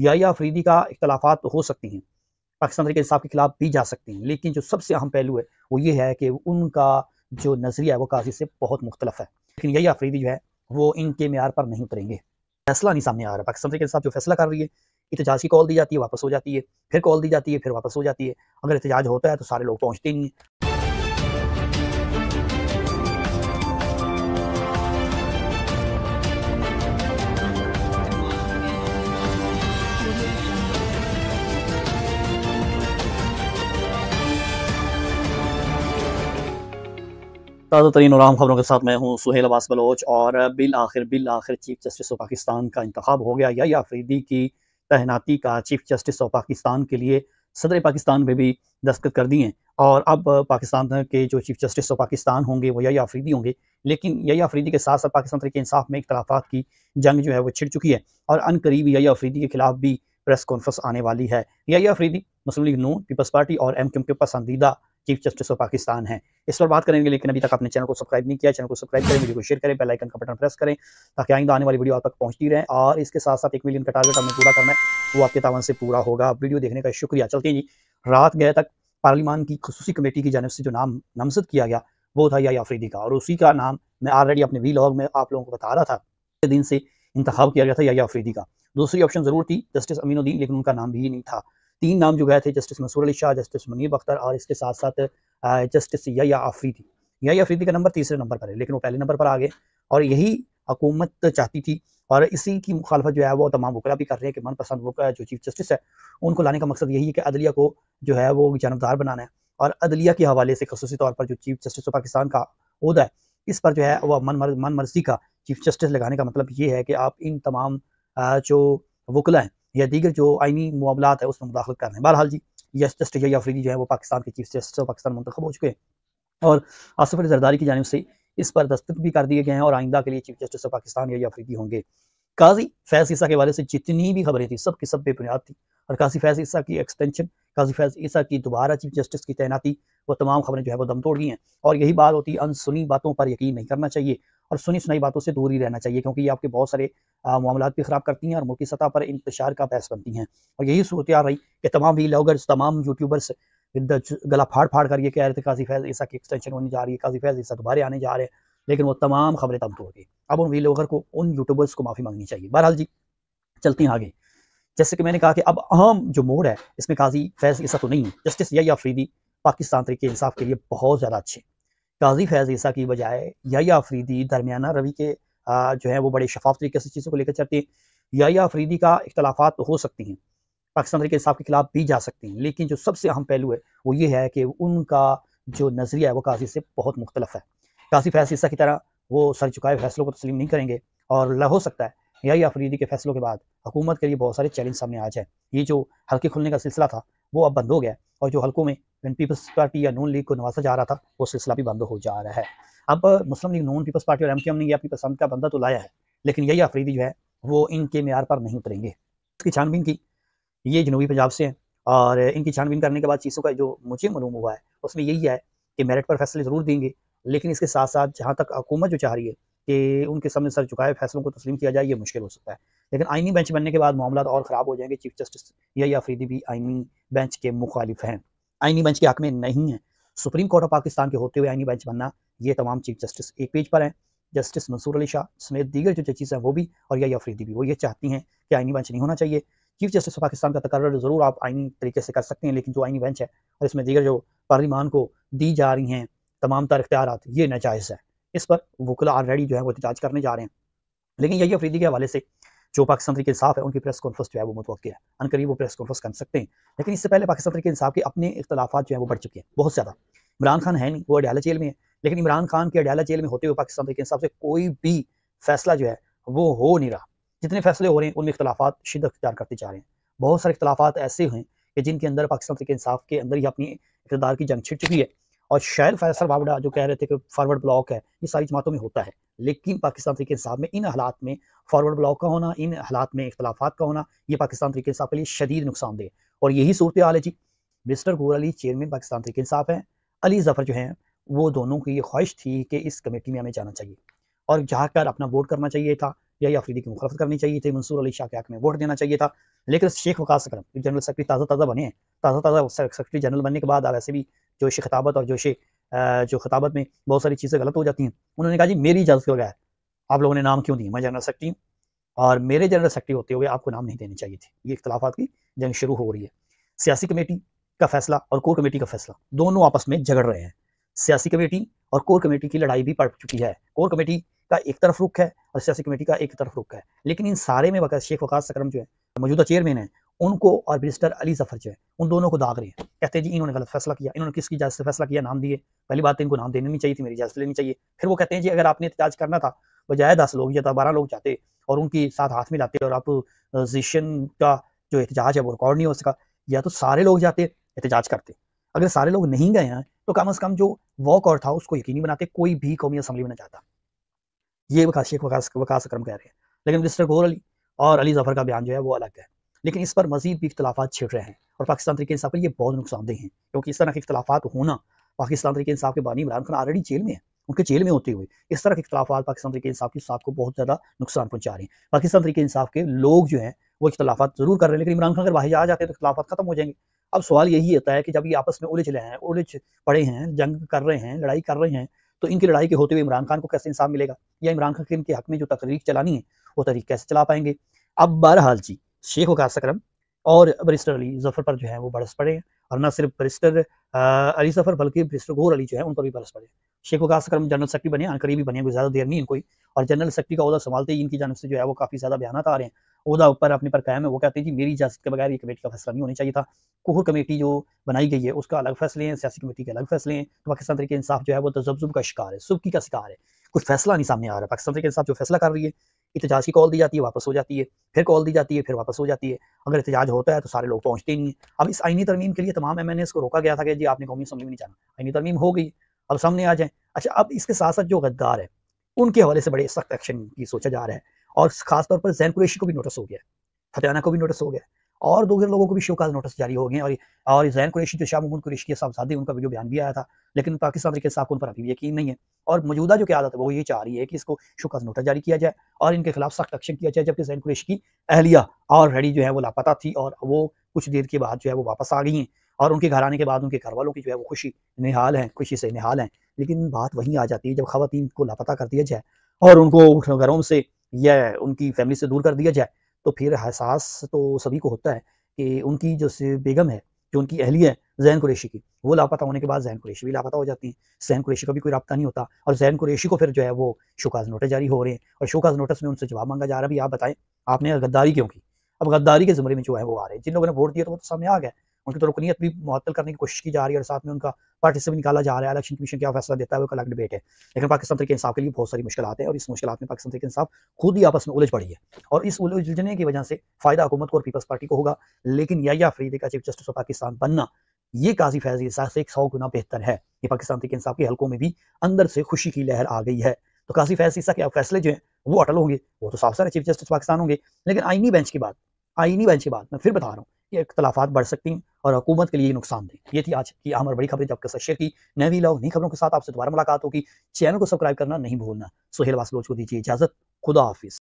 या अफरीदी का इख्तलाफात तो हो सकती हैं, पाकिस्तान तहरीक इंसाफ के खिलाफ भी जा सकती हैं, लेकिन जो सबसे अहम पहलू है वो ये है कि उनका जो नज़रिया है वो काजी से बहुत मुख्तलफ है। लेकिन या अफरीदी जो है वो इनके मेयार पर नहीं उतरेंगे। फैसला नहीं सामने आ रहा। पाकिस्तान तहरीक इंसाफ जो फैसला कर रही है, एहतजाज की कॉल दी जाती है, वापस हो जाती है, फिर कॉल दी जाती है, फिर वापस हो जाती है। अगर एहतजाज होता है तो सारे लोग पहुँचते नहीं हैं। ताज़ा तरीन और अहम खबरों के साथ मैं हूँ सुहेल अब्बास बलोच। और बिल आखिर चीफ जस्टिस ऑफ पाकिस्तान का इंतखाब हो गया। या अफरीदी की तैनाती का चीफ जस्टिस ऑफ पाकिस्तान के लिए सदर पाकिस्तान में भी दस्तखत कर दिए हैं। और अब पाकिस्तान के जो चीफ जस्टिस ऑफ पाकिस्तान होंगे वो या अफरीदी होंगे। लेकिन या अफरीदी के साथ साथ पाकिस्तान तहरीक इंसाफ में इख्तलाफात की जंग जो है वो छिड़ चुकी है और अनकरीब या अफरीदी के खिलाफ भी प्रेस कॉन्फ्रेंस आने वाली है। या अफरीदी मुस्लिम लीग नून, पीपल्स पार्टी और MQM के पसंदीदा चीफ जस्टिस ऑफ पाकिस्तान हैं। इस पर बात करेंगे, लेकिन अभी तक आपने चैनल को सब्सक्राइब नहीं किया, चैनल को सब्सक्राइब करें, वीडियो को शेयर करें, बेल आइकन का बटन प्रेस करें ताकि आइंदा आने वाली वीडियो आप तक पहुंचती रहे। और इसके साथ साथ 1 मिलियन का टारगेट हमें पूरा करना है, वो आपके तावन से पूरा होगा। वीडियो देखने का शुक्रिया। चलते हैं जी। रात गए तक पार्लिमान की खसूसी कमेटी की जानिब से जो नाम नामजद किया गया वो था या अफरीदी का, और उसी का नाम मैं ऑलरेडी अपने वीलॉग में आप लोगों को बता रहा था। दिन से इंतखाब किया गया था या अफरीदी का। दूसरी ऑप्शन जरूर थी जस्टिस अमीनुद्दीन, लेकिन उनका नाम भी नहीं था। 3 नाम जो गए थे, जस्टिस मंसूर अली शाह, जस्टिस मुनीब अख्तर और इसके साथ साथ जस्टिस या अफरीदी। या अफरीदी का नंबर तीसरे नंबर पर है, लेकिन वो पहले नंबर पर आ गए। और यही हुकूमत चाहती थी और इसी की मुखालफत जो है वो तमाम वकला भी कर रहे हैं कि मनपसंद वकला जो चीफ जस्टिस है उनको लाने का मकसद यही है कि अदलिया को जो है वो जानबदार बनाना है। और अदलिया के हवाले से खसूसी तौर पर जो चीफ जस्टिस ऑफ पाकिस्तान का ओहदा है, इस पर जो है वह मन मर्जी का चीफ जस्टिस लगाने का मतलब ये है कि आप इन तमाम जो वकला हैं या दीगर जो आइनी मामलात है उसमें मुदाखलत कर रहे हैं। बहरहाल जी, जस्टिस या अफरीदी जो है वो पाकिस्तान के चीफ जस्टिस ऑफ पाकिस्तान मुंतखब हो चुके हैं और आसिफ अली जरदारी की जानिब से इस पर दस्तखत भी कर दिए गए हैं और आइंदा के लिए चीफ जस्टिस ऑफ पाकिस्तान या अफरीदी होंगे। काजी फैज़ ईसा के हवाले से जितनी भी खबरें थी सब की सब बेबुनियाद थी। और काजी फैज़ ईसा की एक्सटेंशन, काजी फैज़ ईसा की दोबारा चीफ जस्टिस की तैनाती, वो तमाम खबरें जो है वो दम तोड़ गई हैं। और यही बात होती है, अनसुनी बातों पर यकीन नहीं करना चाहिए और सुनी सुनाई बातों से दूर ही रहना चाहिए, क्योंकि ये आपके बहुत सारे मामलात भी ख़राब करती हैं और मुल्की सतह पर इंतशार का बायस बनती हैं। और यही सूरत रही कि तमाम वीलॉगर्स, तमाम यूट्यूबर्स गला फाड़ फाड़ कर ये कह रहे थे काजी फैज़ ईसा की एक्सटेंशन होने जा रही है, काजी फैज़ ईसा दोबारा आने जा रहे हैं, लेकिन वो तमाम खबरें दम तोड़ गई। अब उन वीलॉगर को, उन यूट्यूबर्स को माफ़ी मांगनी चाहिए। बहरहाल जी, चलते हैं आगे। जैसे कि मैंने कहा कि अब अहम जो मोड़ है इसमें काजी फैज़ ईसा तो नहीं है। जस्टिस या अफरीदी पाकिस्तान तहरीक इंसाफ के लिए बहुत ज़्यादा अच्छे। काजी फैज़ ईसा की बजाय या अफरीदी दरमियाना रवि के जो है वो बड़े शफाफ तरीके से चीज़ों को लेकर चलते हैं। या अफरीदी का इख्तलाफात तो हो सकती हैं, पाकिस्तान तहरीक इंसाफ के खिलाफ भी जा सकती हैं, लेकिन जो सबसे अहम पहलू है वो ये है कि उनका जो नज़रिया है वो काजी से बहुत मुख्तलफ है। काजी फैज़ ईसा की तरह वो सर झुकाए फैसलों को तस्लीम नहीं करेंगे और हो सकता है या अफरीदी के फैसलों के बाद हुकूमत के लिए बहुत सारे चैलेंज सामने आ जाए। ये जो हल्के खुलने का सिलसिला था वो अब बंद हो गया है और जो हल्कों में पीपल्स पार्टी या नून लीग को नवाजा जा रहा था वो सिलसिला भी बंद हो जा रहा है। अब मुस्लिम लीग नून, पीपल्स पार्टी और MQM ने ये अपनी पसंद का बंदा तो लाया है, लेकिन या अफरीदी जो है वो इनके मेयार पर नहीं उतरेंगे। इसकी छानबीन की, ये जनूबी पंजाब से हैं और इनकी छानबीन करने के बाद चीज़ों का जो मुझे मालूम हुआ है उसमें यही है कि मेरिट पर फैसले ज़रूर देंगे, लेकिन इसके साथ साथ जहाँ तक हुकूमत जो चाह रही है कि उनके सामने सर झुकाए फैसलों को तस्लीम किया जाए, ये मुश्किल हो सकता है। लेकिन आइनी बेंच बनने के बाद मामला और ख़राब हो जाएंगे। चीफ जस्टिस या अफरीदी भी आइनी बेंच के मुखालिफ हैं, आइनी बेंच के हक में नहीं है। सुप्रीम कोर्ट ऑफ पाकिस्तान के होते हुए आइनी बेंच बनना, ये तमाम चीफ जस्टिस एक पेज पर हैं। जस्टिस मंसूर अली शाह समेत दीगर जो जजेस हैं वो भी, और या अफरीदी भी, वो ये चाहती हैं कि आइनी बेंच नहीं होना चाहिए। चीफ जस्टिस ऑफ पाकिस्तान का तकर्रर ज़रूर आप आइनी तरीके से कर सकते हैं, लेकिन जो आइनी बेंच है और इसमें दीगर जो पार्लिमान को दी जा रही हैं तमाम तर इख्तियारात, ये नाजायज़ है। इस पर वकला ऑलरेडी जो है वो एहतजाज करने जा रहे हैं। लेकिन या अफरीदी के हवाले से जो पाकिस्तान तहरीक इंसाफ है उनकी प्रेस कॉन्फ्रेंस जो है वो मुतवक्किल है, अनकरीब वो प्रेस कॉन्फ्रेंस कर सकते हैं। लेकिन इससे पहले पाकिस्तान तहरीक इंसाफ के अपने इख्तलाफात जो है वो बढ़ चुके हैं बहुत ज़्यादा। इमरान खान है नहीं, वो अडयाला जेल में है, लेकिन इमरान खान के अडयाला जेल में होते हुए पाकिस्तान तहरीक इंसाफ से कोई भी फैसला जो है वो हो नहीं रहा। जितने फैसले हो रहे हैं उनमें इख्तलाफात शिद्दत अख्तियार करते जा रहे हैं। बहुत सारे इख्तलाफात ऐसे हैं कि जिनके अंदर पाकिस्तान तहरीक इंसाफ के अंदर ही अपनी इक़्तिदार की जंग छिड़ चुकी है। और शायद फैसल बावड़ा जो कह रहे थे कि फॉरवर्ड ब्लॉक है, ये सारी जमातों में होता है, लेकिन पाकिस्तान तहरीक इंसाफ में इन हालात में फॉरवर्ड ब्लॉक का होना, इन हालात में इख्तलाफात का होना, ये पाकिस्तान तहरीक इंसाफ के लिए शदीद नुकसानदेह। और यही सूरत हाल है जी। मिस्टर गौहर अली चेयरमैन पाकिस्तान तहरीक इंसाफ है, अली जफ़र जो हैं वो दोनों की ये ख्वाहिश थी कि इस कमेटी में हमें जाना चाहिए और जाकर अपना वोट करना चाहिए था या अफरीदी की मुखालफत करनी चाहिए थी, मंसूर अली शाह के हक में वोट देना चाहिए था। लेकिन शेख वकास अकरम जनरल सेक्रेटरी ताज़ा बने हैं, ताज़ा सेक्रेटरी जनरल बनने के बाद वैसे भी जोश खिताबत और जो खिताबत में बहुत सारी चीज़ें गलत हो जाती हैं। उन्होंने कहा जी मेरी इजाज़त के बगैर आप लोगों ने नाम क्यों दिए, मैं जनरल सेक्रेटरी हूँ और मेरे जनरल सेक्रेटरी होते हुए आपको नाम नहीं देने चाहिए थे। ये इख्तिलाफात की जंग शुरू हो रही है। सियासी कमेटी का फैसला और कोर कमेटी का फैसला दोनों आपस में झगड़ रहे हैं। सियासी कमेटी और कोर कमेटी की लड़ाई भी पड़ चुकी है। कोर कमेटी का एक तरफ रुख है और सियासी कमेटी का एक तरफ रुख है। लेकिन इन सारे में शेख वकास अकरम जो है मौजूदा चेयरमैन है, उनको और बैरिस्टर अली जफर जो है उन दोनों को दाग रहे हैं। कहते हैं जी इन्होंने गलत फैसला किया, इन्होंने किसकी इजाजत से फैसला किया, नाम दिए। पहली बात तो इनको नाम देनी नहीं चाहिए थी, मेरी इजाजत लेनी चाहिए। फिर वो कहते हैं जी अगर आपने एहतजाज करना था बजाय 10 लोग या 12 लोग जाते और उनके साथ हाथ मिलाते और आप पोजीशन का जो एहतजाज है वो रिकॉर्ड नहीं हो सका, या तो सारे लोग जाते एहतजाज करते। अगर सारे लोग नहीं गए हैं तो कम से कम जो वॉक आउट था उसको यकीनी बनाते, कोई भी कौमी असम्बली में न जाता। ये शेख वकास अकरम कह रहे हैं। लेकिन मिस्टर गौहर अली और अली जफर का बयान जो है वो अलग है। लेकिन इस पर मजीद भी इख्तलाफात छिड़ रहे हैं और पाकिस्तान तहरीक इंसाफ के लिए बहुत नुकसानदेह हैं, क्योंकि इस तरह के इख्तलाफात होना, पाकिस्तान तहरीक इंसाफ के बानी इमरान खान ऑलरेडी जेल में है, उनके जेल में होते हुए इस तरह के इख्तलाफात पाकिस्तान तहरीक इंसाफ की साथ को बहुत ज़्यादा नुकसान पहुंचा रहे हैं। पाकिस्तान तहरीक इंसाफ के लोग जो हैं वो इख्तलाफात जरूर कर रहे हैं, लेकिन इमरान खान अगर बाहर आ जाते हैं तो इख्तलाफात खत्म हो जाएंगे। अब सवाल यही होता है कि जब ये आपस में उलझ रहे हैं, उलझ पड़े हैं, जंग कर रहे हैं, लड़ाई कर रहे हैं, तो इनकी लड़ाई के होते हुए इमरान खान को कैसे इंसाफ मिलेगा, या इमरान खान के हक में जो तहरीक चलानी है वो तहरीक कैसे चला पाएंगे। अब बहरहाल जी शेख वकास अकरम और बैरिस्टर अली जफर पर जो है वो बरस पड़े हैं, और न सिर्फ बैरिस्टर अली जफर बल्कि बैरिस्टर गौहर अली जो है उन पर भी बरस पड़े। शेख वकास अकरम जनरल सेक्रेटरी बने, करीबी बने, कोई ज़्यादा देर नहीं इनको, और जनरल सेक्रेटरी का ओहदा संभालते ही इनकी जानब से जो है वो काफ़ी ज़्यादा बयान आ रहे हैं। ओहदा ऊपर अपने पर कायम है, वो कहते हैं जी मेरी इजाज़त के बगैर ये कमेटी का फैसला नहीं होना चाहिए था। कोर कमेटी जो बनाई गई है उसका अलग फैसले हैं, सियासी कमेटी के अलग फैसले हैं। तो पाकिस्तान तहरीक इंसाफ जो है वो तज़ब्ज़ुब का शिकार है, सुबकी का शिकार है, कुछ फैसला नहीं सामने आ रहा। पाकिस्तान तहरीक इंसाफ जो फैसला कर रही है, एहतजाज की कॉल दी जाती है, वापस हो जाती है, फिर कॉल दी जाती है, फिर वापस हो जाती है। अगर एहतजाज होता है तो सारे लोग पहुंचते ही नहीं है। अब इस आईनी तरमीम के लिए तमाम MNAs को रोका गया था कि जी आपने कौमी असम्बली में नहीं जाना, आईनी तरमीम हो गई, अब सामने आ जाए। अच्छा, अब इसके साथ साथ जो गद्दार है उनके हवाले से बड़े सख्त एक्शन की सोचा जा रहा है, और खासतौर पर जैन कुरैशी को भी नोटिस हो गया, फतेहाना को भी नोटिस हो गया, और दो लोगों को भी शोकाज नोटिस जारी हो गए। और जैन कुरैशी जो शाह महमूद कुरैशी के साहबजादे, उनका वीडियो बयान भी आया था, लेकिन पाकिस्तान तहरीक इंसाफ को उन पर अभी भी यकीन नहीं है। और मौजूदा जो क़यादत है वो ये चाह रही है कि इसको शोकाज नोटिस जारी किया जाए और इनके खिलाफ सख्त एक्शन किया जाए, जबकि जैन कुरैशी की अहलिया ऑलरेडी जो है वो लापता थी और वो कुछ देर के बाद जो है वो वापस आ गई हैं, और उनके घर आने के बाद उनके घर वालों की जो है वो खुशी से निहाल हैं। लेकिन बात वहीं आ जाती है जब खवातीन को लापता कर दिया जाए और उनको घरों से या उनकी फैमिली से दूर कर दिया जाए, तो फिर एहसास तो सभी को होता है कि उनकी जो बेगम है, जो उनकी अहलिया है ज़ैन कुरैशी की, वो लापता होने के बाद ज़ैन कुरैशी भी लापता हो जाती हैं। ज़ैन कुरैशी का भी कोई राब्ता नहीं होता, और ज़ैन कुरैशी को फिर जो है वो शोकाज़ नोटिस जारी हो रहे हैं, और शोकाज़ नोटिस में उनसे जवाब मांगा जा रहा है, भाई आप बताएं आपने गद्दारी क्यों की। अब गद्दारी के ज़ुमरे में जो है वो आ रहे हैं, जिन लोगों ने वोट दिया तो वो तो सामने आ गया, उनकी तो रुकनीत भी मुअत्तल करने की कोशिश की जा रही है, और साथ में उनका पार्टी से भी निकाला जा रहा है। इलेक्शन कमीशन क्या फैसला देता है वो एक अलग डिबेट है। लेकिन पाकिस्तान तहरीक इंसाफ के लिए बहुत सारी मुश्किलात हैं, और इस मुश्किलात में पाकिस्तान तहरीक इंसाफ खुद ही आपस में उलझ पड़ी है, और इस उलझने की वजह से फ़ायदा हुकूमत को और पीपल्स पार्टी को होगा। लेकिन याह्या अफरीदी का चीफ जस्टिस ऑफ पाकिस्तान बनना ये काजी फैज़ ईसा से 100 गुना बेहतर है। ये पाकिस्तान तहरीक इंसाफ के हलकों में भी अंदर से खुशी की लहर आ गई है। तो काजी फैज़ ईसा के फैसले जो हैं वो अटल होंगे, वो तो साफ सारे चीफ जस्टिस पाकिस्तान होंगे। लेकिन आईनी बेंच की बात मैं फिर बता रहा हूँ, ये इख्तलाफात बढ़ सकती हैं और हुकूमत के लिए नुकसानदेह। ये थी आज की अहम और बड़ी खबरें, जब शेयर की नए व्लॉग नई खबरों के साथ आपसे दोबारा मुलाकात होगी। चैनल को सब्सक्राइब करना नहीं भूलना। सुहेल वासलोच को दीजिए इजाज़त। खुदा हाफिज़।